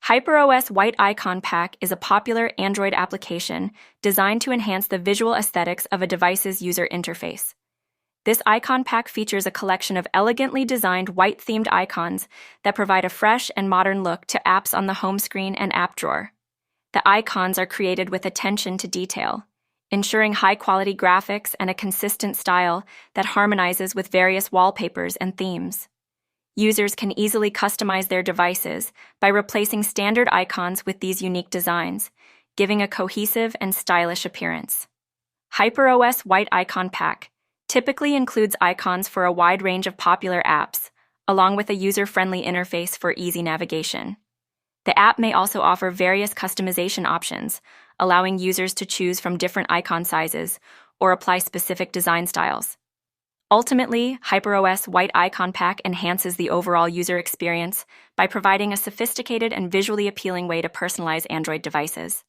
HyperOS White Icon Pack is a popular Android application designed to enhance the visual aesthetics of a device's user interface. This icon pack features a collection of elegantly designed white-themed icons that provide a fresh and modern look to apps on the home screen and app drawer. The icons are created with attention to detail, ensuring high-quality graphics and a consistent style that harmonizes with various wallpapers and themes. Users can easily customize their devices by replacing standard icons with these unique designs, giving a cohesive and stylish appearance. HyperOS White Icon Pack typically includes icons for a wide range of popular apps, along with a user-friendly interface for easy navigation. The app may also offer various customization options, allowing users to choose from different icon sizes or apply specific design styles. Ultimately, HyperOS White Icon Pack enhances the overall user experience by providing a sophisticated and visually appealing way to personalize Android devices.